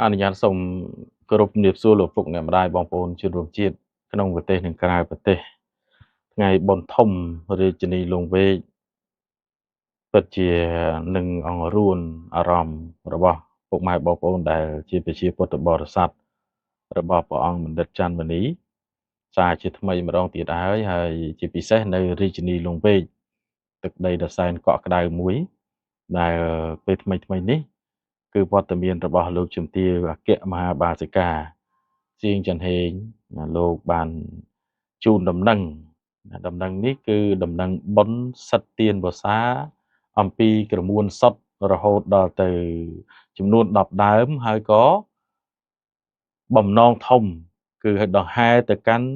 អនុញ្ញាតសូមគោរពជំរាបសួរលោកពុកអ្នកម្ដាយបងប្អូនជនរួមជាតិក្នុងប្រទេសនិងក្រៅប្រទេសថ្ងៃបុណ្យធំរាជនីលង្វែកពិតជានឹងអង្រួនអារម្មណ៍របស់ពុកម៉ែបងប្អូនដែលជាប្រជាពុទ្ធបរិស័ទរបស់ព្រះអង្គបណ្ឌិតច័ន្ទមនីសារជាថ្មីម្ដងទៀតហើយជាពិសេសនៅរាជនីលង្វែកទឹកដីដ៏សែនកក់ក្ដៅមួយដែលពេលថ្មីនេះគឺវត្តមានរបស់លោកជំទាវអគ្គមហាបាសិកាសៀងចន្ទហេងលោកបានជូនដំណឹងនេះគឺដំណឹងបុណ្យសិទ្ធទានវស្សាអំពីក្រមួនសុទ្ធរហូតដល់ទៅចំនួន10ដើមហើយក៏បំណងធំគឺឲ្យដង្ហែទៅកាន់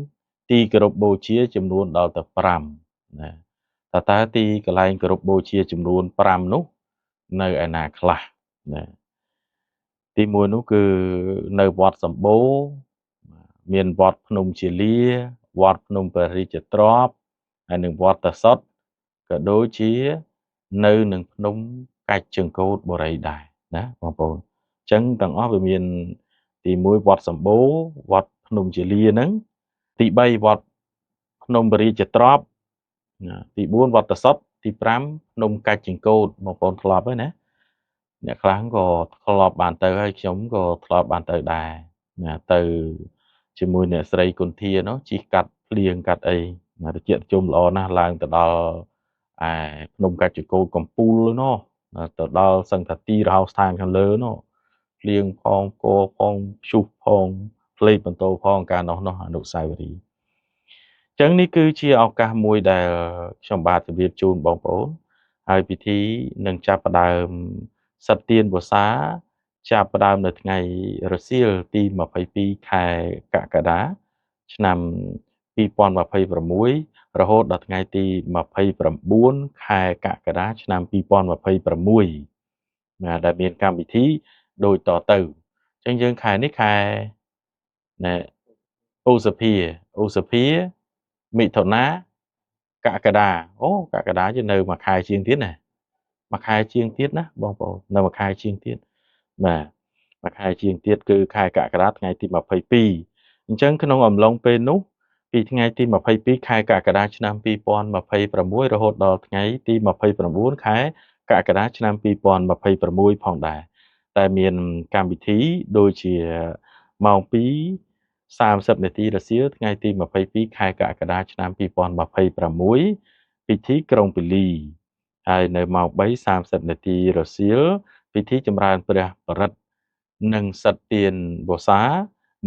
ទីគោរពបូជាចំនួនដល់ទៅ5ណាតើទីកន្លែងគោរពបូជាចំនួន5នោះនៅឯណាខ្លះណាទី1នោះគឺនៅវត្តសម្បូរមានវត្តភ្នំជាលាវត្តភ្នំព្រះរាជទ្រព្យហើយនិងវត្តតាសុតក៏ដូចជានៅនឹងភ្នំកាច់ជើងកោតបុរីដែរណាបងប្អូនអញ្ចឹងទាំងអស់វាមានទី1វត្តសម្បូរវត្តភ្នំជាលាហ្នឹងទី3វត្តភ្នំព្រះរាជទ្រព្យទី4វត្តតាសុតទី5ភ្នំកាច់ជើងកោតបងប្អូនធ្លាប់ហើយណាអ្នកខ្លះក៏ធ្លាប់បានទៅហើយខ្ញុំក៏ធ្លាប់បានទៅដែរណាទៅជាមួយអ្នកស្រីគុន្ធានោះជិះកាត់ភ្លៀងកាត់អីណាតិចជុំល្អណាស់ឡើងទៅដល់ឯភ្នំកាច់ជកូតកំពូលនោះទៅដល់សឹងថាទីរហោស្ថានខាងលើនោះភ្លៀងផងគោផងព្យុះផងផ្លេកបន្ទោផងកាលនោះអនុស្សាវរីយ៍អញ្ចឹងនេះគឺជាឱកាសមួយដែលខ្ញុំបាទជម្រាបជូនបងប្អូនហើយពិធីនឹងចាប់ផ្ដើមសិទ្ធទានវស្សាចាប់ផ្ដើមនៅថ្ងៃរសៀលទី22ខែកក្កដាឆ្នាំ2026រហូតដល់ថ្ងៃទី29ខែកក្កដាឆ្នាំ2026ណាដែលមានកម្មវិធីដូចតទៅអញ្ចឹងយើងខែនេះខែណែឧសភាមិថុនាកក្កដាអូកក្កដាជានៅមួយខែជាងទៀតណាមួយខែជាងទៀតណាបងប្អូននៅមួយខែជាងទៀតបាទមួយខែជាងទៀតគឺខែកក្កដាថ្ងៃទី22អញ្ចឹងក្នុងអំឡុងពេលនោះពីថ្ងៃទី22ខែកក្កដាឆ្នាំ2026រហូតដល់ថ្ងៃទី29ខែកក្កដាឆ្នាំ2026ផងដែរតែមានកម្មវិធីដូចជាម៉ោង2:30នាទីរសៀលថ្ងៃទី22ខែកក្កដាឆ្នាំ2026ពិធីក្រុងពាលីហើយនៅម៉ោង3:30នាទីរសៀលពិធីចម្រើនព្រះបរិត្តនិងសិទ្ធទានវស្សា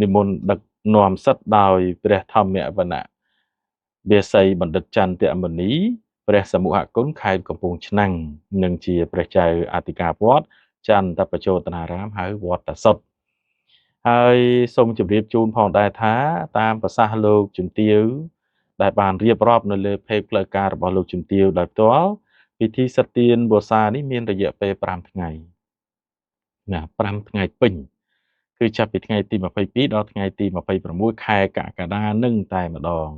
និមន្តដឹកនាំសិទ្ធដោយព្រះធម្មវណ្ណៈវាសីបណ្ឌិតច័ន្ទមនីព្រះសមូហគុណខេត្តកំពង់ឆ្នាំងនិងជាព្រះចៅអធិការវត្តចន្ទបជោតនារាមហៅវត្តតាសុតហើយសូមជម្រាបជូនផងដែរថាតាមប្រសាសន៍លោកជំទាវដែលបានរៀបរាប់នៅលើเพจផ្លូវការរបស់លោកជំទាវដោយផ្ទាល់ពិធីសិទ្ធទានវស្សានេះមានរយៈពេល5ថ្ងៃណា5ថ្ងៃពេញគឺចាប់ពីថ្ងៃទី22ដល់ថ្ងៃទី26ខែកក្កដានឹងតែម្ដង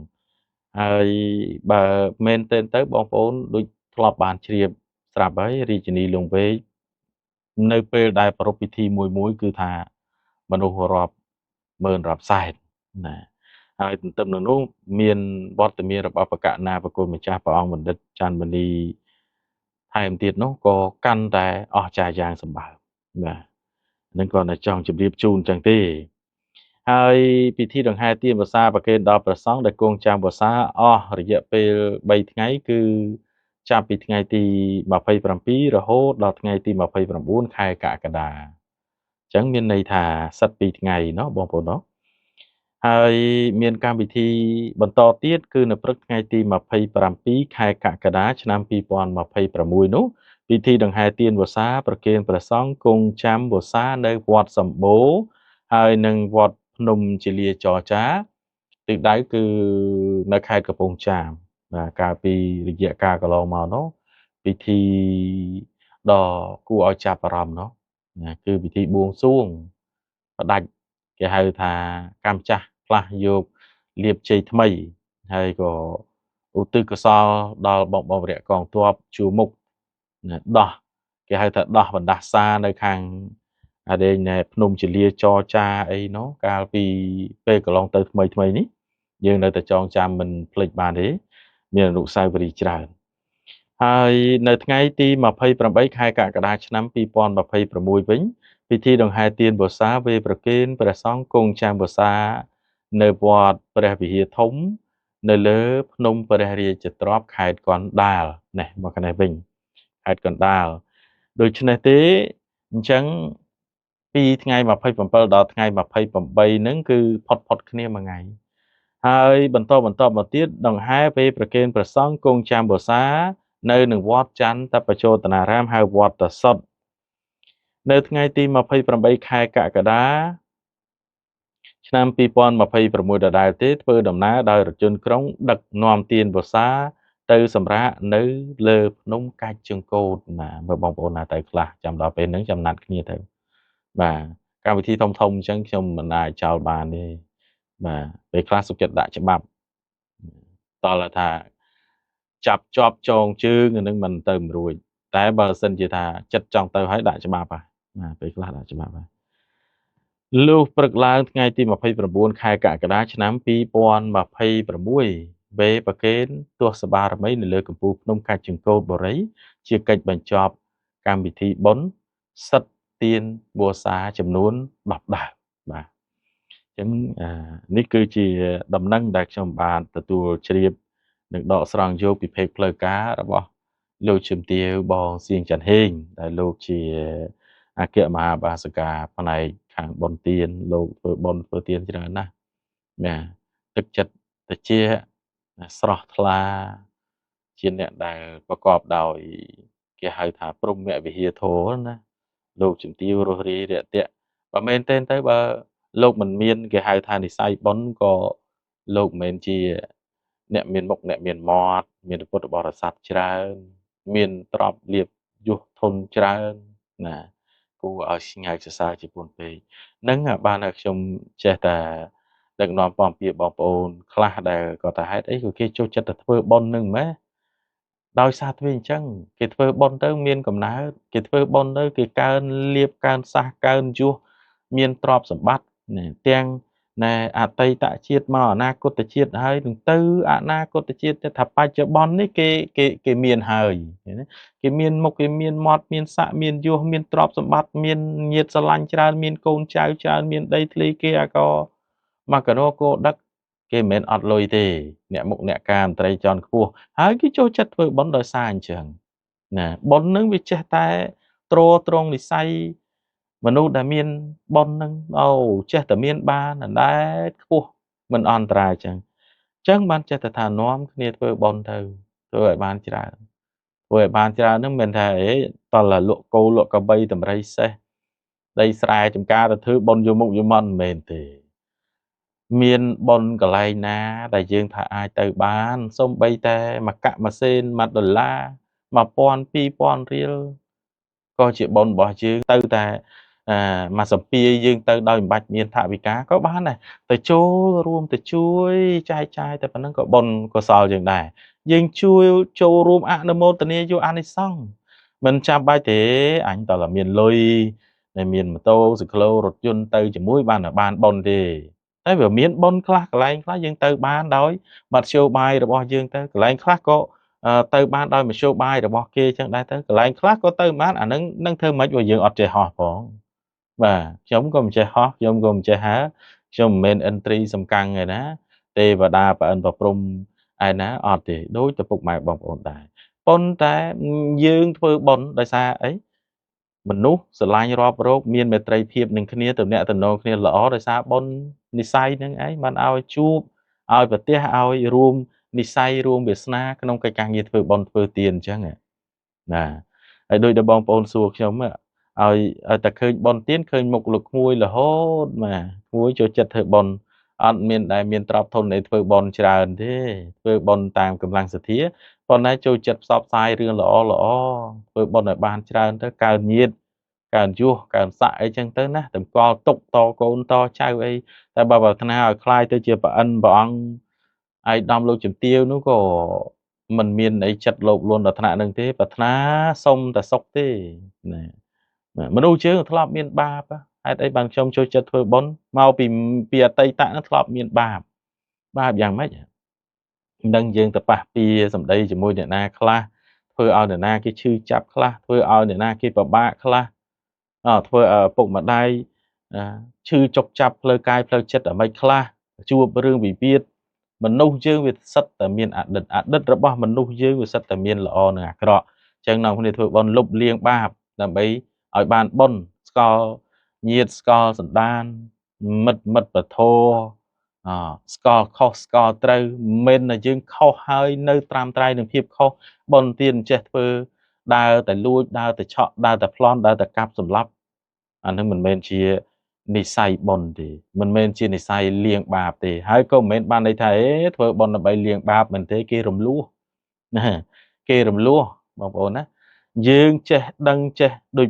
ហើយបើមែនទេទៅបងប្អូនដូចធ្លាប់បានជ្រាបស្រាប់ហើយរាជនីលង្វែកនៅពេលដែលប្រពៃពិធីមួយគឺថាមនុស្សរាប់ម៉ឺនរាប់សែនណាហើយទន្ទឹមនឹងនោះមានវត្តមានរបស់បកណាប្រគុណម្ចាស់ព្រះអង្គបណ្ឌិតច័ន្ទមនីថែមទៀតនោះក៏កាន់តែអស្ចារ្យយ៉ាងសម្បើមបាទនឹងគាត់តែចង់ជម្រាបជូនចឹងទេហើយពិធីដង្ហែទានវស្សាប្រគេនដល់ព្រះសង្ឃដែលគង់ចាំវស្សាអស់រយៈពេល3ថ្ងៃគឺចាប់ពីថ្ងៃទី27រហូតដល់ថ្ងៃទី29ខែកក្កដាអញ្ចឹងមានន័យថាសិត2ថ្ងៃเนาะបងប្អូនเนาะហើយមានកម្មវិធីបន្តទៀតគឺនៅព្រឹកថ្ងៃទី27ខែកក្កដាឆ្នាំ2026នោះពិធីដង្ហែទានវស្សាប្រគេនព្រះសង្ឃគង់ចាំវស្សានៅវត្តសម្បូរហើយនិងវត្តភ្នំជាលាចរចាទិសដៅគឺនៅខេត្តកំពង់ចាមបាទកាលពីរយៈកាលកន្លងមកនោះពិធីដ៏គួរឲ្យចាប់អារម្មណ៍នោះណាគឺពិធីបួងសួងផ្ដាច់គេហៅថាកម្មចាស់ខ្លះយកលាភជ័យថ្មីហើយក៏ឧទ្ទិសកុសលដល់បងវរៈកងទ័ពជួរមុខណាដោះគេហៅថាដោះបណ្ដាសានៅខាង đây nè phnom chỉ lia cho cha ấy nó cao vì về cái lòng tới mấy ní nhưng nơi ta chọn cha mình plek bàn đấy miền nụ sai về tràn hai nơi ngày tí mà phâyประបីខែកក្កដាឆ្នាំ2026វិញពិធីដង្ហែទៀនបូសាវេប្រគេនព្រះសង្ឃគង់ចាំបូសានៅវត្តព្រះវិហារធំនៅលើភ្នំព្រះរាជទ្រព្យខេត្តកណ្ដាលនេះមកខាងនេះវិញខេត្តកណ្ដាលដូច្នេះទេអញ្ចឹងពីថ្ងៃ27ដល់ថ្ងៃ28ហ្នឹងគឺផុតគ្នាមួយថ្ងៃហើយបន្តមកទៀតដង្ហែពេលប្រគេនព្រះសង្ឃគង់ចាំបូសានៅនឹងវត្តច័ន្ទបជោតនារាមហៅវត្តតសុតនៅថ្ងៃទី28ខែកក្កដាឆ្នាំ2026ដដែលទេធ្វើដំណើរដោយរថយន្តក្រុងដឹកនាំទានវស្សាទៅសម្រាកនៅលើភ្នំកាច់ជើងកោតណាមើលបងប្អូនណាទៅខ្លះចាំដល់ពេលហ្នឹងចាំណាត់គ្នាទៅបាទកម្មវិធីធំអញ្ចឹងខ្ញុំមិនអាចចោលបានទេបាទពេលខ្លះសុខចិត្តដាក់ច្បាប់តើថាចាប់ជាប់ចងជើងអានឹងមិនទៅមិនរួចតែបើសិនជាថាចិត្តចង់ទៅឲ្យដាក់ច្បាប់ហ่ะណាពេលខ្លះដាក់ច្បាប់ហ่ะលុះព្រឹកឡើងថ្ងៃទី29ខែកក្កដាឆ្នាំ2026វេប្រគេនទស្សបារមីនៅលើកំពូលភ្នំកាច់ចង្កូតបុរីជាកិច្ចបញ្ចប់កម្មវិធីបុណ្យសិទ្ធទានបួសាចំនួន10ដើមបាទអញ្ចឹងនេះគឺជាដំណឹងដែលខ្ញុំបានទទួលជ្រាបនឹងដកស្រង់យកពីเพจផ្លូវការរបស់លោកជំទាវបងសៀងច័ន្ទហេងដែលលោកជាអគ្គមហាបាសិកាផ្នែកខាងបុណ្យទានលោកធ្វើបុណ្យធ្វើទានច្រើនណាស់ណាទឹកចិត្តត្រជាក់ស្រស់ថ្លាជាអ្នកដែលប្រកបដោយគេហៅថាព្រហ្មវិហារធម៌ណាលោកជំទាវរស់រាយរាក់ទាក់បើមែនទេទៅបើលោកមិនមានគេហៅថានិស័យបុណ្យក៏លោកមិនមែនជាអ្នកមានមុខអ្នកមានមាត់មានពុទ្ធបរិស័ទច្រើនមានទ្រព្យលាភយសធនច្រើនណាគួរឲ្យឆ្ងាយសរសើរជាពូនពេកនឹងបានឲ្យខ្ញុំចេះតែដឹកនាំពំពាបងប្អូនខ្លះដែលគាត់ថាហេតុអីក៏គេចូលចិត្តទៅធ្វើបុណ្យនឹងម៉េចដោយសារធ្វើអញ្ចឹងគេធ្វើបុណ្យទៅមានកំណើតគេធ្វើបុណ្យទៅគេកើនលៀបកើនសះកើនយសមានទ្រព្យសម្បត្តិទាំងណែអតីតជាតិមកអនាគតជាតិហើយនឹងទៅអនាគតជាតិថាបច្ចុប្បន្ននេះគេមានហើយគេមានមុខគេមានមាត់មានស័ក្តិមានយសមានទ្រព្យសម្បត្តិមានញាតិស្រឡាញ់ច្រើនមានកូនចៅច្រើនមានដីធ្លីគេអាក៏មកកណោគោដឹកគេមិនមែនអត់លុយទេអ្នកមុខអ្នកការមន្ត្រីជាន់ខ្ពស់ហើយគេចូលចិត្តធ្វើបុណ្យដោយសារអញ្ចឹងណាបុណ្យនឹងវាចេះតែទ្រទ្រង់និស័យមនុស្សដែលមានបុណ្យនឹងអូចេះតែមានបានអណ្ដែតខ្ពស់មិនអន្តរាយអញ្ចឹងបានចេះតែថានាំគ្នាធ្វើបុណ្យទៅធ្វើឲ្យបានច្រើនធ្វើឲ្យបានច្រើនហ្នឹងមិនថាតលលក់គោលក់ក្របីតម្រៃសេះដីស្រែចំការទៅធ្វើបុណ្យយកមុខយកមាត់មិនមែនទេមានបុណ្យកន្លែងណាដែលយើងថាអាចទៅបានសូម្បីតែ1កាក់1សេន1ដុល្លារ1000 2000រៀលក៏ជាបុណ្យរបស់យើងទៅតែមកសំភារយើងទៅដោយមិនបាច់មានថវិកាក៏បានដែរទៅចូលរួមទៅជួយចែកចាយតែប៉ុណ្្នឹងក៏បុណ្យកុសលយើងដែរយើងជួយចូលរួមអនុមោទនាយកអានិសង្ឃមិនចាំបាច់ទេអញតើមានលុយដែលមានម៉ូតូស៊ីក្លូរថយន្តទៅជាមួយបានបុណ្យទេតែវាមានបុណ្យខ្លះកន្លែងខ្លះយើងទៅបានដោយមធ្យោបាយរបស់យើងទៅកន្លែងខ្លះក៏ទៅបានដោយមធ្យោបាយរបស់គេចឹងដែរទៅកន្លែងខ្លះក៏ទៅបានអានឹងធ្វើម៉េចបើយើងអត់ចេះហោះផងបាទខ្ញុំក៏មិនចេះហោះខ្ញុំក៏មិនចេះហើរខ្ញុំមិនមែនឥន្ទ្រីសំកាំងឯណាទេវតាប្រអិនប្រព្រំឯណាអត់ទេដូចឪពុកម៉ែបងប្អូនដែរប៉ុន្តែយើងធ្វើបុណ្យដោយសារអីមនុស្សស្រឡាញ់រាប់រកមានមេត្រីភាពនឹងគ្នាទំនាក់ទំនងគ្នាល្អដោយសារបុណ្យនិស័យនឹងឯងបានឲ្យជួបឲ្យប្រទះឲ្យរួមនិស័យរួមវាសនាក្នុងកិច្ចការងារធ្វើបុណ្យធ្វើទានអញ្ចឹងណាហើយដូចដែលបងប្អូនសួរខ្ញុំឲ្យតែឃើញបុណ្យទានឃើញមុខលោកក្មួយរហូតបាទក្មួយចូលចិត្តធ្វើបុណ្យអត់មានដែលមានទ្រព្យធនđểធ្វើបុណ្យច្រើនទេធ្វើបុណ្យតាមកម្លាំងសទ្ធាប៉ុន្តែចូលចិត្តផ្សព្វផ្សាយរឿងល្អធ្វើបុណ្យឲ្យបានច្រើនទៅកើនញាតិកើនយសកើនស័ក្តិអីចឹងទៅណាតម្កល់ទុកតកូនតចៅអីតែបើប្រាថ្នាឲ្យខ្លាយទៅជាប្រអិនព្រះអង្គឯកឧត្តមលោកជំទាវនោះក៏មិនមានអីចិត្តលោភលន់ដល់ថ្នាក់នឹងទេប្រាថ្នាសុំតែសុខទេណា មនុស្សយើងធ្លាប់មានបាបហេតុអីបានខ្ញុំចូលចិត្តធ្វើបុណ្យមកពីអតីតហ្នឹងធ្លាប់មានបាបយ៉ាងម៉េចនឹងយើងទៅប៉ះពៀសម្ដីជាមួយអ្នកណាខ្លះធ្វើឲ្យអ្នកណាគេឈឺចាប់ខ្លះធ្វើឲ្យអ្នកណាគេពិបាកខ្លះធ្វើឲ្យឪពុកម្ដាយឈឺចុកចាប់ផ្លូវកាយផ្លូវចិត្តអ្មេចខ្លះជួបរឿងវិវាទមនុស្សយើងវាសិតតែមានអតីតរបស់មនុស្សយើងវាសិតតែមានល្អនិងអាក្រក់អញ្ចឹងនាំគ្នាធ្វើបុណ្យលុបលាងបាបដើម្បីឲ្យបានបុណ្យស្កល់ញាតិស្កល់សន្តានមិត្តពធស្កល់ខុសស្កល់ត្រូវមិនមែនតែយើងខុសហើយនៅត្រាំត្រៃនឹងភាពខុសបុណ្យទានចេះធ្វើដើរតែលួចដើរតែឆក់ដើរតែប្លន់ដើរតែកាប់សម្លាប់អានឹងមិនមែនជានិស័យបុណ្យទេមិនមែនជានិស័យលាងបាបទេហើយក៏មិនមែនបានន័យថាធ្វើបុណ្យដើម្បីលាងបាបមិនទេគេរំលោះណាគេរំលោះបងប្អូនណាយើងចេះដឹងចេះដូច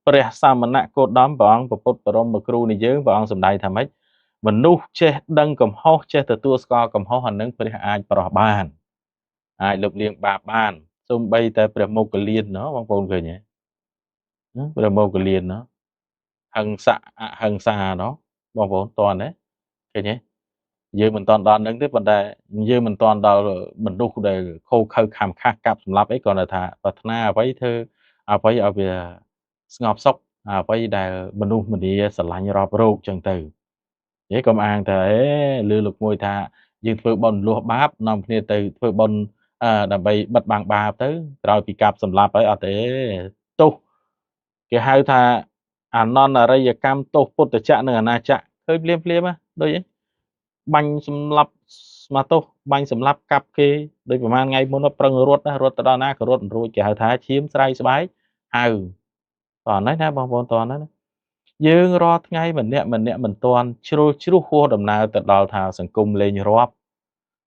ព្រះសមណគោតមព្រះអង្គពុទ្ធបរមគ្រូនៃយើងព្រះអង្គសម្ដែងថាម៉េចមនុស្សចេះដឹងកំហុសចេះទទួលស្គាល់កំហុសអានឹងព្រះអាចប្រោះបានអាចលុបលាងបាបបានសូម្បីតែព្រះមុគលានណបងប្អូនឃើញទេព្រះមុគលានណហឹង្សៈអហឹង្សាណបងប្អូនតន់ទេឃើញទេយើងមិនតន់ដល់នឹងទេប៉ុន្តែយើងមិនតន់ដល់មនុស្សដែលខូខើខំខាស់កាប់សម្លាប់អីគាត់ថាប្រាថ្នាអ្វីធ្វើអ្វីឲ្យវាស្ងប់សុខអ្វីដែលមនុស្សម្នាស្រឡាញ់រាប់រោគចឹងទៅនិយាយកុំអាងថាលឺលោកមួយថាយើងធ្វើបុណ្យលួសបាបនាំគ្នាទៅធ្វើបុណ្យដើម្បីបិទបាំងបាបទៅក្រោយពីកាប់សម្លាប់ហើយអត់ទេទោសគេហៅថាអនន្តរិយកម្មទោសពុទ្ធចក្រនិងអនាចក្រឃើញភ្លាមដូចអីបាញ់សម្លាប់ស្មាទោសបាញ់សម្លាប់កាប់គេដូចប្រហែលថ្ងៃមុនប្រឹងរត់ទៅដល់ណាក៏រត់មិនរួចគេហៅថាឈាមស្រ័យស្បែកហៅតោះហ្នឹងណាបងប្អូនតោះហ្នឹងយើងរាល់ថ្ងៃម្នាក់មិនទាន់ជ្រុលជ្រុះហួសដំណើរទៅដល់ថាសង្គមលេងរាប់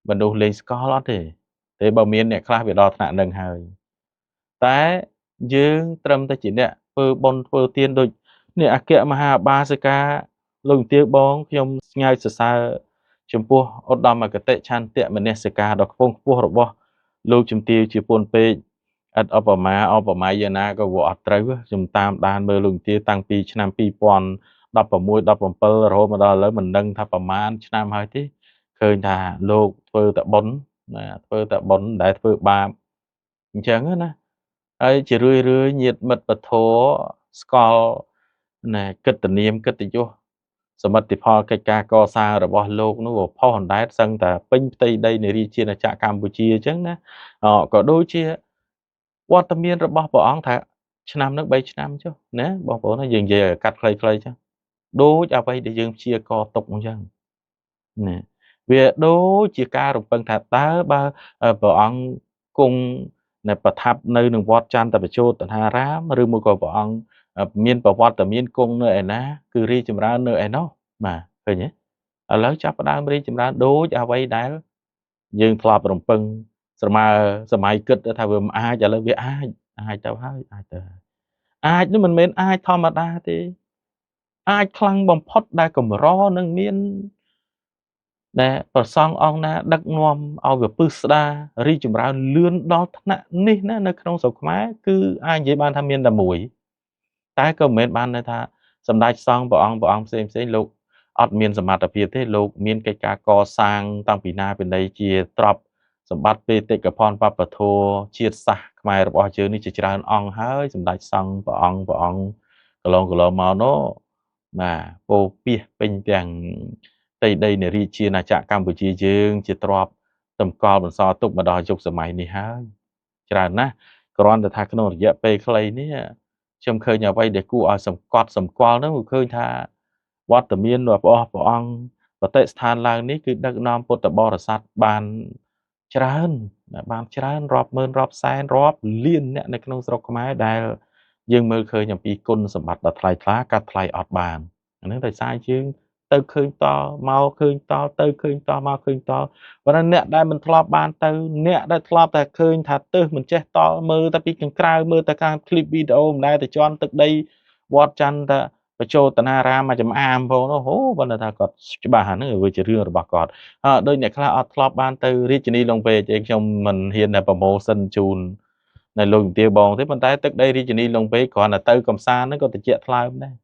មនុស្សលេងស្កល់អត់ទេបើមានអ្នកខ្លះវាដល់ថ្នាក់នឹងហើយតែយើងត្រឹមតែជាអ្នកធ្វើបុណ្យធ្វើទានដូចនេះអគ្គមហាបាសិកាលោកទាវបងខ្ញុំស្ញើសរសើរចំពោះឧត្តមគតិឆន្ទៈមនសិការដ៏ខ្ពង់ខ្ពស់របស់លោកជំទាវជាពូនពេកឥតឧបមាយ៉ាងណាក៏វាអត់ត្រូវខ្ញុំតាមដានមើលលោកជំទាវតាំងពីឆ្នាំ2016 17រហូតមកដល់ឥឡូវមិនដឹងថាប្រមាណឆ្នាំហើយទេឃើញថាលោកធ្វើតែបុណ្យណាធ្វើតែបុណ្យដែលធ្វើបាបអញ្ចឹងណាហើយជារឿយញាតិមិត្តពធស្កល់ណាកិត្តិនាមកិត្តិយសសមិទ្ធផលកិច្ចការកសាងរបស់លោកនោះផុសអណ្ដែតសឹងតែពេញផ្ទៃដីនៃរាជាណាចក្រកម្ពុជាអញ្ចឹងណាក៏ដូចជាវត្តមានរបស់ព្រះអង្គថាឆ្នាំនឹង3ឆ្នាំចុះណាបងប្អូនយើងនិយាយកាត់ខ្លីៗចុះដូចអ្វីដែលយើងព្យាករទុកអញ្ចឹងណាវាដូចជាការរំពឹងថាតើបើព្រះអង្គគង់ប្រថាប់នៅនឹងវត្តចន្ទបជោតនារាមឬមួយក៏ព្រះអង្គមានប្រវត្តិមានគង់នៅឯណាគឺរីចម្រើននៅឯនោះបាទឃើញទេឥឡូវចាប់ផ្ដើមរីចម្រើនដូចអ្វីដែលយើងធ្លាប់រំពឹងសម័យគិតថាវាមិនអាចឥឡូវវាអាចទៅហើយអាចនោះមិនមែនអាចធម្មតាទេអាចខ្លាំងបំផុតដែលកម្រនឹងមានដែលប្រសង់អង្គណាដឹកនាំឲ្យវាពឹសស្ដាររីចម្រើនលឿនដល់ថ្នាក់នេះណានៅក្នុងស្រុកខ្មែរគឺអាចនិយាយបានថាមានតែមួយតែក៏មិនមែនបានន័យថាសម្ដេចសង្ឃព្រះអង្គផ្សេងលោកអត់មានសមត្ថភាពទេលោកមានកិច្ចការកសាងតាំងពីណាពីណីជាទ្រព្យសម្បត្តិបេតិកភណ្ឌវប្បធម៌ជាតិសាសន៍ខ្មែររបស់យើងនេះជាច្រើនអង្គហើយសម្ដេចសង្ឃព្រះអង្គកន្លងមកនោះបាទពោពាសពេញទាំងដីនៃរាជាណាចក្រកម្ពុជាយើងជាទ្រព្យតម្កល់បន្សល់ទុកម្ដងយុគសម័យនេះហើយច្រើនណាស់គ្រាន់តែថាក្នុងរយៈពេលខ្លីនេះខ្ញុំឃើញអ្វីដែលគួរឲ្យសម្គាល់នោះគឺឃើញថាវត្តមានរបស់ព្រះអង្គបតិស្ថានឡើងនេះគឺដឹកនាំពុទ្ធបរិស័ទបានច្រើនរាប់ម៉ឺនរាប់សែនរាប់លានអ្នកនៅក្នុងស្រុកខ្មែរដែលយើងមើលឃើញអំពីគុណសម្បត្តិដ៏ថ្លៃថ្លាកាត់ថ្លៃអត់បានអានឹងដោយសារយើងទៅឃើញតមកឃើញតទៅឃើញតមកឃើញតប៉ុន្តែអ្នកដែលមិនធ្លាប់បានទៅអ្នកដែលធ្លាប់តែឃើញថាទើសមិនចេះតមើលតែពីខាងក្រៅមើលតែការឃ្លីបវីដេអូមិនដែលទៅជន់ទឹកដីវត្តចន្ទបជោតនារាមមកចំអាមផងនោះហូបើថាគាត់ច្បាស់ហ្នឹងវាជារឿងរបស់គាត់ដោយអ្នកខ្លះអត់ធ្លាប់បានទៅរាជធានីឡុងពេកឯងខ្ញុំមិនហ៊ានតែប្រម៉ូសិនជូន ในលោកជំទាវបងទេប៉ុន្តែទឹកដីរាជធានីឡុងពេគ្រាន់តែទៅកំសាន្តហ្នឹងក៏តិចថ្លើមដែរ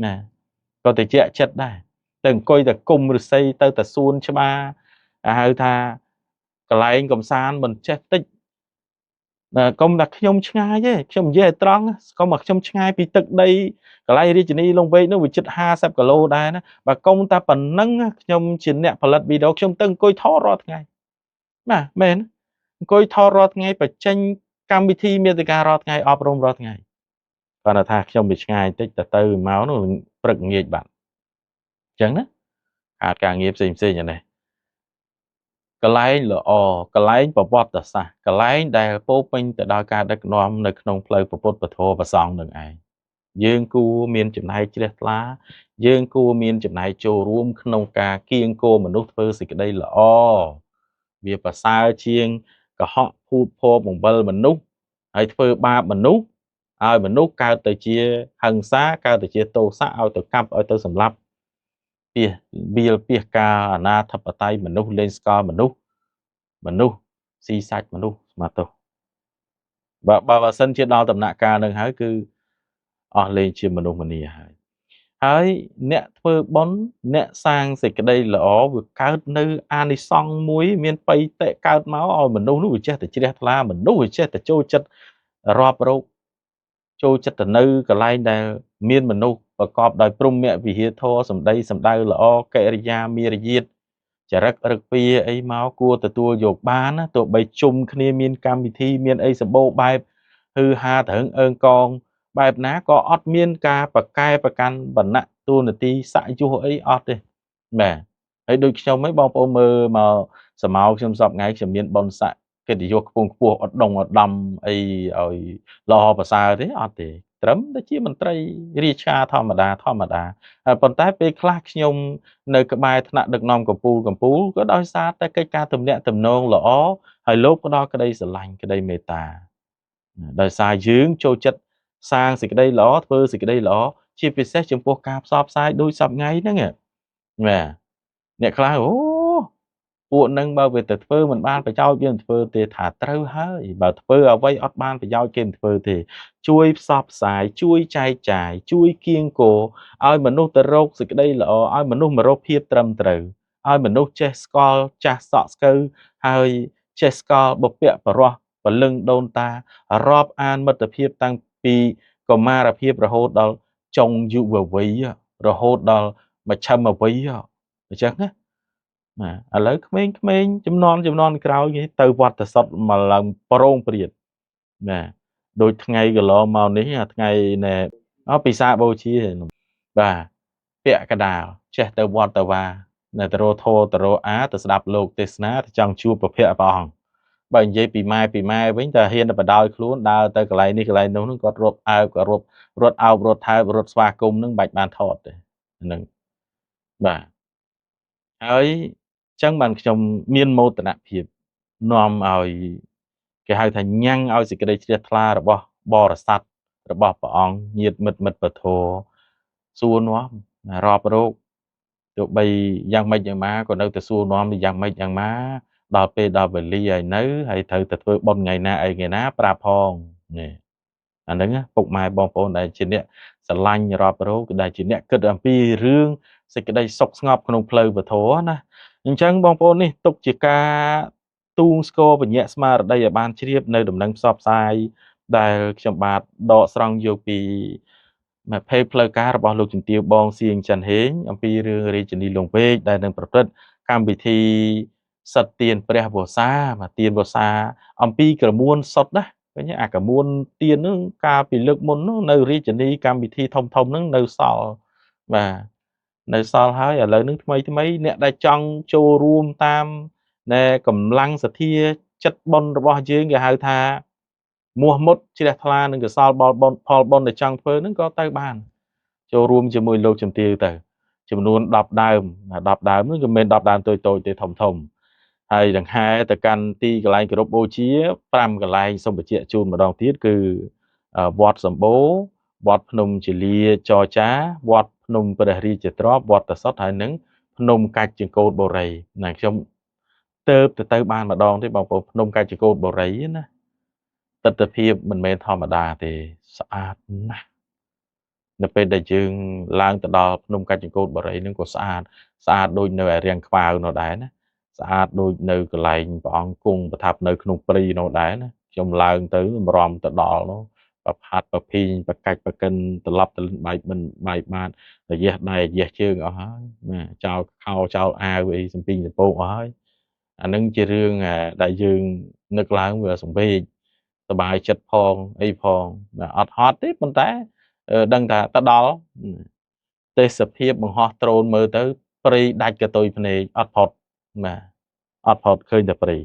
ណាក៏តិចចិត្តដែរទៅអង្គុយតែគុំឫស្សីទៅតែសួនច្បារហៅថាកន្លែងកំសាន្តមិនចេះតិចកុំតែខ្ញុំឆ្ងាយទេខ្ញុំនិយាយឲ្យត្រង់កុំមកខ្ញុំឆ្ងាយពីទឹកដីកន្លែងរាជធានីឡុងពេកនោះវាជិត50គីឡូដែរណាបើកុំតែប៉ុណ្្នឹងខ្ញុំជាអ្នកផលិតវីដេអូខ្ញុំទៅអង្គុយថតរាល់ថ្ងៃណាមែនអង្គុយថតរាល់ថ្ងៃបញ្ចេញកម្មវិធីមាតិការាល់ថ្ងៃអប់រំរាល់ថ្ងៃគាត់ថាខ្ញុំវាឆ្ងាយតិចទៅមកនោះព្រឹកងាយបាត់អញ្ចឹងណាខាតការងារផ្សេងអានេះកន្លែងល្អកន្លែងប្រវត្តិសាស្ត្រកន្លែងដែលពោពេញទៅដោយការដឹកនាំនៅក្នុងផ្លូវពុទ្ធពធប្រសង់នឹងឯងយើងគួរមានចំណែកជ្រះថ្លាយើងគួរមានចំណែកចូលរួមក្នុងការគៀងគោមនុស្សធ្វើសេចក្តីល្អវាប្រសើរជាងកុហកភូតភរបង្វិលមនុស្សហើយធ្វើបាបមនុស្សឲ្យមនុស្សកើតទៅជាហិង្សាកើតទៅជាទោសៈឲ្យទៅកាប់ឲ្យទៅសម្លាប់ពីវាលពីការអនាធិបតេយ្យមនុស្សលេងស្កល់មនុស្សស៊ីសាច់មនុស្សស្មាទោសបើសិនជាដល់ដំណាក់កាលនឹងហើយគឺអស់លេងជាមនុស្សម្នាហើយអ្នកធ្វើបុណ្យអ្នកសាងសេចក្តីល្អវាកើតនៅអានិសង្ឃមួយមានបៃតិកើតមកឲ្យមនុស្សនោះវាចេះតែជ្រះថ្លាមនុស្សវាចេះតែចូលចិត្តរាប់រោគចូលចិត្តទៅនៅកន្លែងដែលមានមនុស្សប្រកបដោយព្រហ្មវិហារធម៌សម្ដីសម្ដៅល្អកិរិយាមារយាទចរិតរឹកពីអីមកគួរទទួលយកបានណាទោះបីជុំគ្នាមានកម្មវិធីមានអីសម្បូរបែបហឺហាត្រឹងអើងកងបែបណាក៏អត់មានការបកែប្រកាន់វណ្ណៈទូនាទីស័ក្តិយុអីអត់ទេបាទហើយដូចខ្ញុំឯងបងប្អូនមើលមកសមោខ្ញុំសពថ្ងៃខ្ញុំមានបុណ្យស័ក្តិកិត្តិយសខ្ពង់ខ្ពស់ឧត្តមឧត្តមអីឲ្យល្អប្រសើរទេអត់ទេត្រឹមតែជាមន្ត្រីរាជការធម្មតាប៉ុន្តែពេលខ្លះខ្ញុំនៅក្បែរថ្នាក់ដឹកនាំកម្ពុជាក៏ដោយសារតែកិច្ចការទំនាក់ទំនងល្អហើយលោកផ្ដល់ក្តីស្រឡាញ់ក្តីមេត្តាដោយសារយើងចូលចិត្តសាងសេចក្តីល្អធ្វើសេចក្តីល្អជាពិសេសចំពោះការផ្សព្វផ្សាយដូចសប្តាហ៍ថ្ងៃហ្នឹងបាទអ្នកខ្លះពួកនឹងបើវាទៅធ្វើមិនបានប្រយោជន៍យើងធ្វើទេថាត្រូវហើយបើធ្វើអ្វីអត់បានប្រយោជន៍គេមិនធ្វើទេជួយផ្សព្វផ្សាយជួយចែកចាយជួយគៀងគរឲ្យមនុស្សទៅរកសេចក្តីល្អឲ្យមនុស្សមករកភាពត្រឹមត្រូវឲ្យមនុស្សចេះស្គាល់ចាស់សក់ស្កូវហើយចេះស្គាល់បុព្វបរោះពលឹងដូនតារាប់អានមិត្តភាពតាំងពីកុមារភាពរហូតដល់ចុងយុវវ័យរហូតដល់មជ្ឈិមវ័យអញ្ចឹងណាឥឡូវក្មេងៗចំនួនក្រោយគេទៅវត្តសុទ្ធមកឡើងប្រងព្រាតណាដូចថ្ងៃកន្លងមកនេះថ្ងៃណែពិសាបូជាបាទពាក់កដាលចេះទៅវត្តទៅវានៅទៅរោធោទៅរោអាទៅស្ដាប់លោកទេសនាទៅចង់ជួបប្រភពព្រះអង្គបើនិយាយពីម៉ែវិញតែហ៊ានទៅបដោយខ្លួនដើរទៅកន្លែងនេះកន្លែងនោះគាត់រត់អើបគាត់រត់អោបរត់ថើបរត់ស្វាគមន៍នឹងបាច់បានថតទេហ្នឹងបាទហើយចឹងបានខ្ញុំមានមោទនភាពនាំឲ្យគេហៅថាញ៉ាំងឲ្យសេចក្តីជ្រះថ្លារបស់បរិស័ទរបស់ព្រះអង្គញាតិមិត្តពធសួរនាំរាប់រោគទោះបីយ៉ាងម៉េចយ៉ាងម៉ាក៏នៅតែសួរនាំយ៉ាងម៉េចយ៉ាងម៉ាដល់ពេលដល់វេលាហើយនៅហើយត្រូវតែធ្វើបុណ្យថ្ងៃណាអីថ្ងៃណាប្រាប់ផងនេះអាហ្នឹងពុកម៉ែបងប្អូនដែលជាអ្នកស្រឡាញ់រាប់រោគដែលជាអ្នកគិតអំពីរឿងសេចក្តីសុខស្ងប់ក្នុងផ្លូវពធណាអញ្ចឹងបងប្អូននេះទុកជាការទូងស្គរបញ្ញាស្មារតីឲ្យបានជ្រាបនៅដំណឹងផ្សព្វផ្សាយដែលខ្ញុំបាទដកស្រង់យកពីភេទផ្លូវការរបស់លោកជំទាវបងសៀងច័ន្ទហេងអំពីរឿងរាជធានីលង្វែកដែលនឹងប្រព្រឹត្តកម្មវិធីសិទ្ធិទានព្រះវស្សាទានវស្សាអំពីក្រមួនសុទ្ធណាឃើញអាក្រមួនទានហ្នឹងកាលពីលើកមុនហ្នឹងនៅរាជធានីកម្មវិធីធំហ្នឹងនៅសល់បាទនៅសល់ហើយឥឡូវហ្នឹងថ្មីអ្នកដែលចង់ចូលរួមតាមកម្លាំងសទ្ធាចិត្តបុណ្យរបស់យើងគេហៅថាមោះមុតជ្រះថ្លានឹងកសលផលបុណ្យដែលចង់ធ្វើហ្នឹងក៏ទៅបានចូលរួមជាមួយលោកជំទាវទៅចំនួន10ដើមហ្នឹងក៏មិន10ដើមតូចទេធំហើយដង្ហែទៅកាន់ទីកន្លែងគោរពបូជា5កន្លែងសូមបញ្ជាក់ជូនម្ដងទៀតគឺវត្តសម្បូរវត្តភ្នំជលាចរចាវត្តភ្នំព្រះរាជទ្រព្យវត្តសុទ្ធហើយនឹងភ្នំកាច់ចង្កូតបូរីណាខ្ញុំទៅបានម្ដងទេបងប្អូនភ្នំកាច់ចង្កូតបូរីណា ទិដ្ឋភាពមិនមែនធម្មតាទេស្អាតណាស់នៅពេលដែលយើងឡើងទៅដល់ភ្នំកាច់ចង្កូតបរិយនឹងក៏ស្អាតដូចនៅឯរាំងខ្វាវនោះដែរណាស្អាតដូចនៅកន្លែងព្រះអង្គគង់ប្រថាប់នៅក្នុងព្រៃនោះដែរណាខ្ញុំឡើងទៅរំទៅដល់នោះប្រផាត់ប្រភីងប្រកាច់ប្រកិនត្រឡប់ទៅបែកមិនបែកបាតរយះដៃរយះជើងអស់ហើយណាចោលខោចោលអាវអីសំពីងសំពងអស់ហើយអានឹងជារឿងដែលយើងនឹកឡើងវាសង្វេគសบายចិត្តផងអីផងអត់ហត់ទេប៉ុន្តែដឹងថាទៅដល់ទេសភាពបង្ហោះដ្រូនមើលទៅព្រៃដាច់កតុយភ្នែកអត់ផុតណាអត់ផុតឃើញតែព្រៃ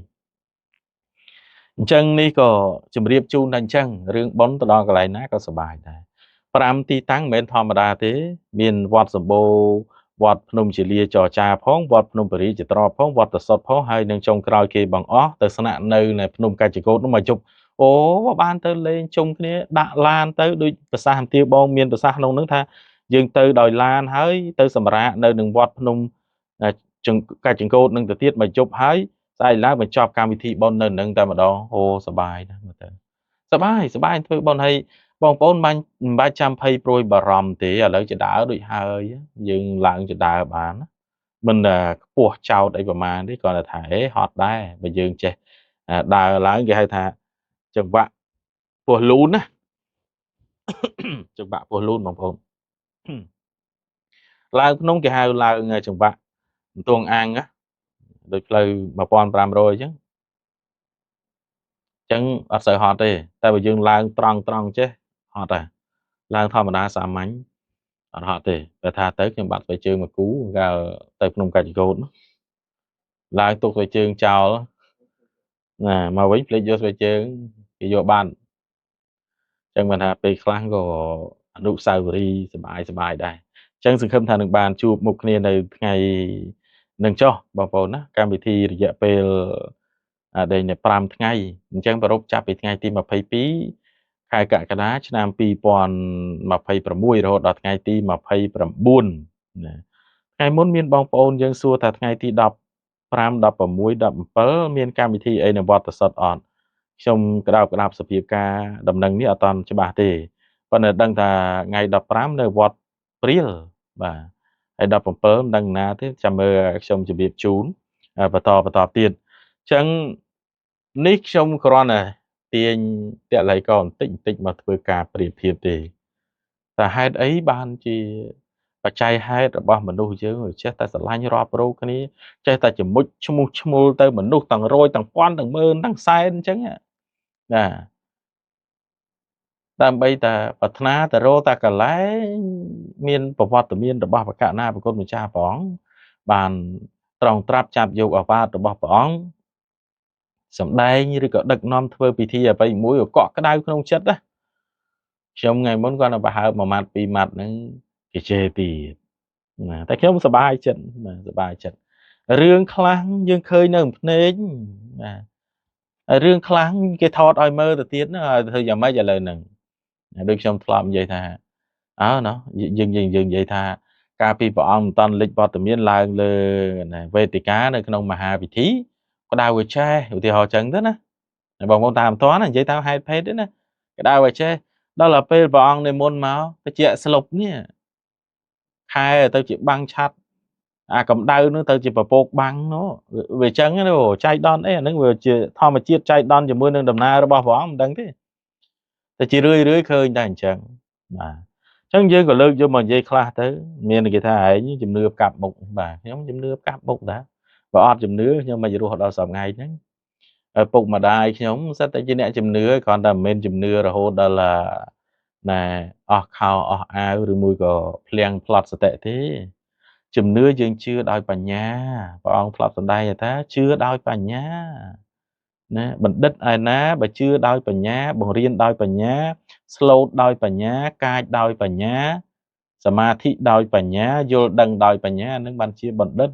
អញ្ចឹងនេះក៏ជម្រាបជូនតែអញ្ចឹងរឿងប៉ុនទៅដល់កន្លែងណាក៏សប្បាយដែរ5ទីតាំងមិនមែនធម្មតាទេមានវត្តសម្បូរវត្តភ្នំជាលាចរចាផងវត្តភ្នំពរីចត្រផងវត្តតសុតផងហើយនឹងចុងក្រោយគេបង្អស់ទៅស្នាក់នៅភ្នំកាច់ចកោតនោះមកជប់អូបានទៅលេងជុំគ្នាដាក់ឡានទៅដូចប្រសាសន៍អំទាវបងមានប្រសាសន៍ក្នុងហ្នឹងថាយើងទៅដោយឡានហើយទៅសម្រាកនៅនឹងវត្តភ្នំកាច់ចង្កូតនឹងទៅទៀតមកជប់ហើយស្អែកឡើងបញ្ចប់កម្មវិធីបុណ្យនៅនឹងតែម្ដងអូសប្បាយណាស់មើលទៅសប្បាយធ្វើបុណ្យហើយបងប្អូនមិនបាច់ចាំភ័យព្រួយបារម្ភទេឥឡូវចដើរដូចហើយយើងឡើងចដើរបានមិនខ្ពស់ចោតអីប្រមាណទេគ្រាន់តែថាហត់ដែរបើយើងចេះដើរឡើងគេហៅថាចង្វាក់ពោះលូនណាចង្វាក់ពោះលូនបងប្អូនឡើងភ្នំគេហៅឡើងចង្វាក់អន្ទងអាំងណាដូចផ្លូវ1500អញ្ចឹងអត់សូវហត់ទេតែបើយើងឡើងត្រង់ចេះហត់ដែរឡើងធម្មតាសាមញ្ញអត់ហត់ទេតែថាទៅខ្ញុំបាត់ស្បែកជើងមកគូកាលទៅភ្នំកាច់ចង្កូតឡើងទុកស្បែកជើងចោលណាមកវិញភ្លេចយកស្បែកជើងគេយកបានអញ្ចឹងបានថាពេលខ្លះក៏អនុស្សាវរីយ៍សប្បាយដែរអញ្ចឹងសង្ឃឹមថានឹងបានជួបមុខគ្នានៅថ្ងៃនឹងចុះបងប្អូនណាកម្មវិធីរយៈពេលដែល5ថ្ងៃអញ្ចឹងប្រពចាប់ពីថ្ងៃទី22ខែកក្កដាឆ្នាំ2026រហូតដល់ថ្ងៃទី29ណាថ្ងៃមុនមានបងប្អូនយើងសួរថាថ្ងៃទី15 16 17មានកម្មវិធីអីនៅវត្តសុតអត់ខ្ញុំក្តាប់សភាពការដំណឹងនេះអត់តាន់ច្បាស់ទេប៉ុន្តែដឹងថាថ្ងៃ15នៅវត្តព្រាលបាទហើយ17មិនដឹងណាទេចាំមើលខ្ញុំជម្រាបជូនបន្តទៀតអញ្ចឹងនេះខ្ញុំគ្រាន់តែទាញតល័យកបន្តិចមកធ្វើការប្រៀបធៀបទេតែហេតុអីបានជាបច្ច័យហេតុរបស់មនុស្សយើងចេះតែស្រឡាញ់រាប់រោគ្នាចេះតែជំមុជឈ្មោះឈ្មោលទៅមនុស្សទាំងរយទាំងពាន់ទាំងម៉ឺនទាំងសែនអញ្ចឹងណាដើម្បីតែប្រាថ្នាទៅរកតែកន្លែងមានប្រវត្តិមានរបស់បកណាប្រគុណម្ចាស់ព្រះអង្គបានត្រង់ត្រាប់ចាប់យកអាវាតរបស់ព្រះអង្គសម្ដែងឬក៏ដឹកនាំធ្វើពិធីអ្វីមួយកក់ក្ដៅក្នុងចិត្តណាខ្ញុំថ្ងៃមុនគាត់នៅប្រហើប1ម៉ាត់2ម៉ាត់ហ្នឹងគេជេរទៀតណាតែខ្ញុំសប្បាយចិត្តណាសប្បាយចិត្តរឿងខ្លះយើងឃើញនៅភ្នែកណារឿងខ្លះគេថតឲ្យមើលទៅទៀតណាធ្វើយ៉ាងម៉េចឥឡូវហ្នឹងដូចខ្ញុំធ្លាប់និយាយថាណោះយើងនិយាយថាកាលពីព្រះអង្គមិនតាន់លេចវត្តមានឡើងលើវេទិកានៅក្នុងមហាពិធីក្តៅឲ្យឆេះឧទាហរណ៍ចឹងទៅណាបងប្អូនតាមអត់ទាន់និយាយតាមហេតុភេទទេណាក្តៅឲ្យឆេះដល់ទៅពេលព្រះអង្គនិមន្តមកទៅជាស្លុបនេះខែទៅជាបាំងឆាត់អាកម្ដៅនោះទៅជាពពកបាំងនោះវាចឹងណាចៃដន្យអីអានឹងវាជាធម្មជាតិចៃដន្យជាមួយនឹងដំណើររបស់ព្រះអង្គមិនដឹងទេតែជារឿយឃើញតែអញ្ចឹងបាទអញ្ចឹងយើងក៏លើកយកមកនិយាយខ្លះទៅមានគេថាឯងជំនឿកាប់មុខបាទខ្ញុំជំនឿកាប់មុខដែរបើអត់ជំនឿខ្ញុំមិនរស់ដល់សប្តាហ៍ថ្ងៃហ្នឹងពុកម្ដាយខ្ញុំសិតតែជាអ្នកជំនឿគ្រាន់តែមិនមែនជំនឿរហូតដល់ណែអស់ខោអស់អាវឬមួយក៏ភ្លៀងផ្លត់សតិទេជំនឿយើងជឿដោយបញ្ញាព្រះអង្គធ្លាប់សម្ដែងថាជឿដោយបញ្ញាណាបណ្ឌិតឯណាបើជឿដោយបញ្ញាបង្រៀនដោយបញ្ញាស្លូតដោយបញ្ញាកាចដោយបញ្ញាសមាធិដោយបញ្ញាយល់ដឹងដោយបញ្ញានឹងបានជាបណ្ឌិត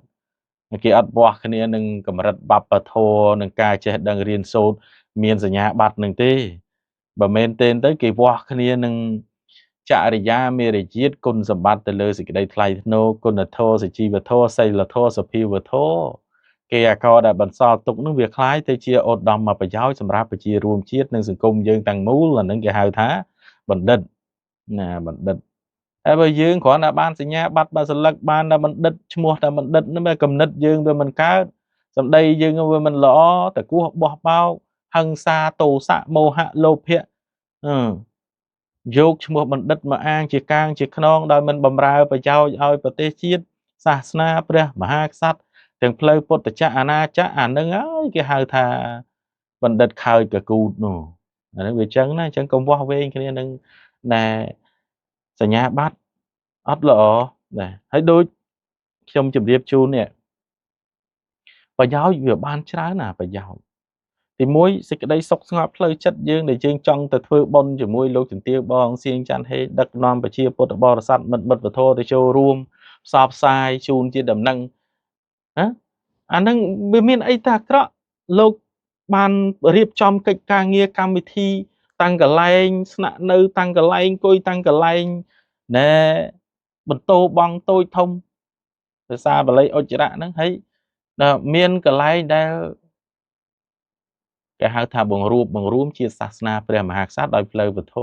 គេអត់វាស់គ្នានឹងកម្រិតបព្វធម៌នឹងការចេះដឹងរៀនសូត្រមានសញ្ញាបត្រនឹងទេបើមែនទេទៅគេវាស់គ្នានឹងចរិយាមេរយាទគុណសម្បត្តិទៅលើសេចក្តីថ្លៃថ្នូរគុណធម៌សុជីវធម៌សីលធម៌សភាវធម៌គេ គេអាករដែលបន្សល់ទុកនឹងវាคล้ายទៅជាឧត្តមប្រយោជន៍សម្រាប់ប្រជារួមជាតិនិងសង្គមយើងទាំងមូលអានឹងគេហៅថាបណ្ឌិតណាបណ្ឌិតហើយបើយើងគ្រាន់តែបានសញ្ញាបត្របើសិលឹកបានតែបណ្ឌិតឈ្មោះតែបណ្ឌិតនឹងវាគំនិតយើងវាមិនកើតសម្ដីយើងវាមិនល្អតគោះបោះបោកហិង្សាទោសៈមោហៈលោភៈយកឈ្មោះបណ្ឌិតមកអាងជាកាងជាខ្នងដោយមិនបំរើប្រយោជន៍ឲ្យប្រទេសជាតិសាសនាព្រះមហាក្សត្រទាំងផ្លូវពុទ្ធចក្រអាណាចក្រអានឹងហើយគេហៅថាបណ្ឌិតខើចកគូតនោះអានេះវាចឹងណាអញ្ចឹងកុំវាស់វែងគ្នានឹងណែសញ្ញាបត្រអត់ល្អណាហើយដូចខ្ញុំជម្រាបជូននេះប្រយោជន៍វាបានច្រើនណាប្រយោជន៍ទីមួយសេចក្តីសុខស្ងប់ផ្លូវចិត្តយើងដែលយើងចង់ទៅធ្វើបុណ្យជាមួយលោកជំទាវបងសៀងច័ន្ទហេដឹកនាំប្រជាពុទ្ធបរិស័ទមិត្តវធទៅចូលរួមផ្សព្វផ្សាយជូនជាដំណឹងណាអានឹងវាមានអីតែអាក្រក់លោកបានរៀបចំកិច្ចការងារកម្មវិធីតាំងកន្លែងស្នាក់នៅតាំងកន្លែងអង្គុយតាំងកន្លែងណែបន្ទោបងតូចធំភាសាបាលីអុចរៈហ្នឹងហើយមានកន្លែងដែលគេហៅថាបង្រួមជាសាសនាព្រះមហាក្សត្រដោយផ្លូវវធ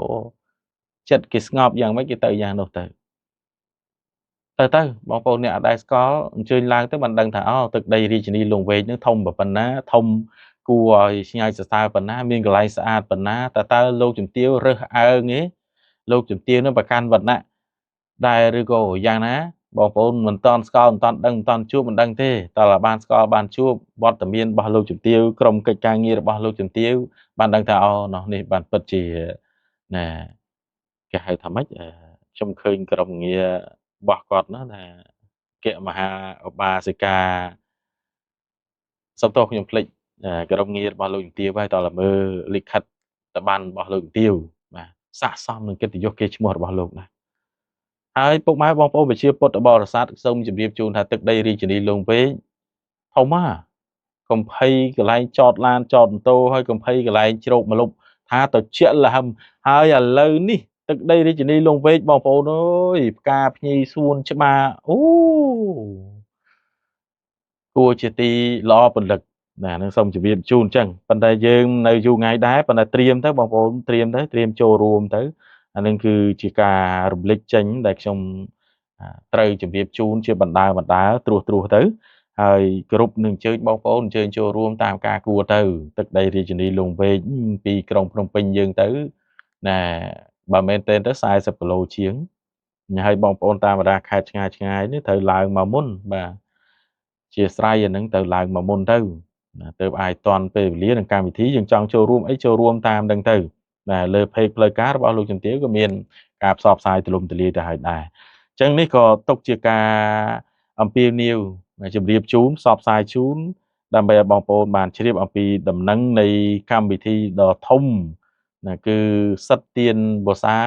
ចិត្តគេស្ងប់យ៉ាងម៉េចគេទៅយ៉ាងនោះទៅបងប្អូនអ្នកអត់ដែលស្គាល់អញ្ជើញឡើងទៅបានដឹងថាទឹកដីរាជធានីលង្វែកនឹងធំប៉ុណ្ណាធំគួរឲ្យឆ្ងាយសរសើរប៉ុណ្ណាមានកន្លែងស្អាតប៉ុណ្ណាតើលោកជំទាវរើសអើងទេលោកជំទាវនឹងប្រកាន់វណ្ណៈដែរឬក៏យ៉ាងណាបងប្អូនមិនតាន់ស្គាល់មិនតាន់ដឹងមិនតាន់ជួបមិនដឹងទេតើបានស្គាល់បានជួបវត្តមានរបស់លោកជំទាវក្រុមកិច្ចការងាររបស់លោកជំទាវបានដឹងថានោះនេះបានពិតជាណាគេហៅថាម៉េចខ្ញុំឃើញក្រុមងាររបស់គាត់ណាថាគមហាឧបាសិកាសំទោសខ្ញុំភ្លេចក្រុមងាររបស់លោកជំទាវហើយតើមើលលិខិតតប័ណ្ណរបស់លោកជំទាវបាទស័ក្តិសមនឹងកិត្តិយសគេឈ្មោះរបស់លោកណាហើយពុកម៉ែបងប្អូនប្រជាពុទ្ធបរិស័ទសូមជម្រាបជូនថាទឹកដីរាជធានីលង្វែកធំណាកំភៃកន្លែងចតឡានចតម៉ូតូហើយកង្ភៃកន្លែងជ្រោកម្លប់ថាទៅជាលហឹមហើយឥឡូវនេះទឹកដីរាជធានីលង្វែកបងប្អូនអើយផ្កាភ្ញីសួនច្បារគួរជាទីល្អពលិកណានឹងសូមជម្រាបជូនអញ្ចឹងប៉ុន្តែយើងនៅយូរថ្ងៃដែរប៉ុន្តែត្រៀមទៅបងប្អូនត្រៀមចូលរួមទៅអានឹងគឺជាការរំលេចចេញដែលខ្ញុំត្រូវជម្រាបជូនជាបណ្ដាត្រួសទៅហើយគ្រប់នឹងអញ្ជើញបងប្អូនអញ្ជើញចូលរួមតាមការគួរទៅទឹកដីរាជធានីលង្វែកពីក្រុងភ្នំពេញយើងទៅណាបើមែនទេទៅ40គីឡូជាងហើយបងប្អូនតាមបណ្ដាខេត្តឆ្ងាយនេះត្រូវឡើងមកមុនបាទជាស្រ័យអានឹងទៅឡើងមកមុនទៅទៅអាចតន់ពេលវេលានឹងកម្មវិធីយើងចង់ចូលរួមអីចូលរួមតាមនឹងទៅណាលើ page ផ្លូវការរបស់លោកជំទាវក៏មានការផ្សព្វផ្សាយទូលំទូលាយទៅហើយដែរអញ្ចឹងនេះក៏ទុកជាការអំពាវនាវជម្រាបជូនផ្សព្វផ្សាយជូនដើម្បីឲ្យបងប្អូនបានជ្រាបអំពីដំណឹងនៃកម្មវិធីដ៏ធំណាគឺសិទ្ធទានវស្សា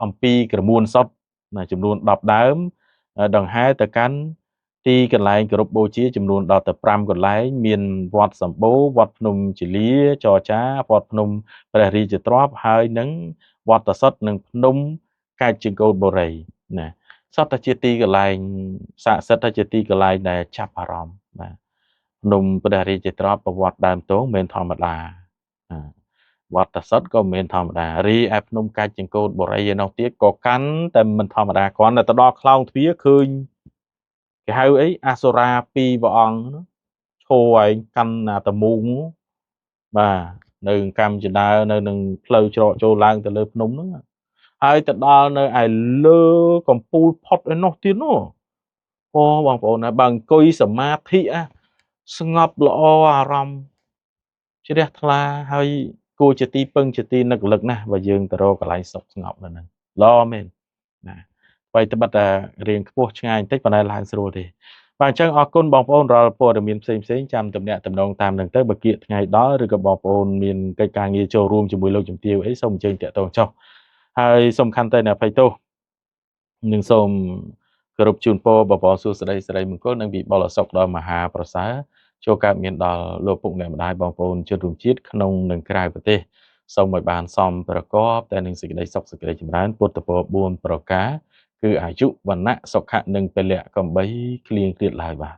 អំពីក្រមួនសុទ្ធណាចំនួន10ដើមដង្ហែទៅកាន់ទីកន្លែងគោរពបូជាចំនួនដល់ទៅ5កន្លែងមានវត្តសម្បូរវត្តភ្នំជលាចរចាវត្តភ្នំព្រះរាជទ្រព្យហើយនឹងវត្តសុទ្ធនិងភ្នំកាច់ជង្គោតបុរីណាសតជាទីកន្លែងស័ក្តិសិទ្ធិជាទីកន្លែងដែលចាប់អារម្មណ៍បាទភ្នំព្រះរាជទ្រព្យប្រវត្តិដើមទងមិនធម្មតាវត្តសុទ្ធក៏មិនធម្មតារីឯភ្នំកាច់ជង្គោតបុរីឯនោះទៀតក៏កាន់តែមិនធម្មតាគ្រាន់តែទៅដល់ខ្លោងទ្វារឃើញគេហៅអីអសុរាពីរព្រះអង្គឈរឯងកាន់ណាតមូងបាទនៅកម្មចដើនៅនឹងផ្លូវច្រកចូលឡើងទៅលើភ្នំហ្នឹងហើយទៅដល់នៅឯលើកំពូលផុតឯនោះទៀតនោះបងប្អូនណាបើអង្គុយសមាធិស្ងប់ល្អអារម្មណ៍ជ្រះថ្លាហើយគួរជាទីពឹងជាទីនឹករលឹកណាស់បើយើងទៅរកកន្លែងសុខស្ងប់នៅហ្នឹងល្អមែនណាអ្វីត្បិតតែរៀងខ្ពស់ឆ្ងាយបន្តិចប៉ុន្តែឡើងស្រួលទេបាទអញ្ចឹងអរគុណបងប្អូនរាល់ព័ត៌មានផ្សេងចាំទំនាក់ទំនងតាមនឹងទៅបើគៀកថ្ងៃដល់ឬក៏បងប្អូនមានកិច្ចការងារចូលរួមជាមួយលោកជំទាវអីសូមអញ្ជើញតាក់ទងចុះហើយសំខាន់តែអ្នកអភ័យទោសនឹងសូមគោរពជូនពរបងប្អូនសួស្តីសិរីមង្គលនិងវិបុលសុខដល់មហាប្រសើរចូលកើតមានដល់លោកពុកអ្នកម្ដាយបងប្អូនជនរួមជាតិក្នុងនិងក្រៅប្រទេសសូមឲ្យបានសមប្រកបតែនឹងសេចក្តីសុខសេចក្តីចម្រើនពុទ្ធពរ4ប្រការគឺអាយុវណ្ណៈសុខៈនិងពលៈកំបីគ្លៀងគ្លាតឡើយបាទ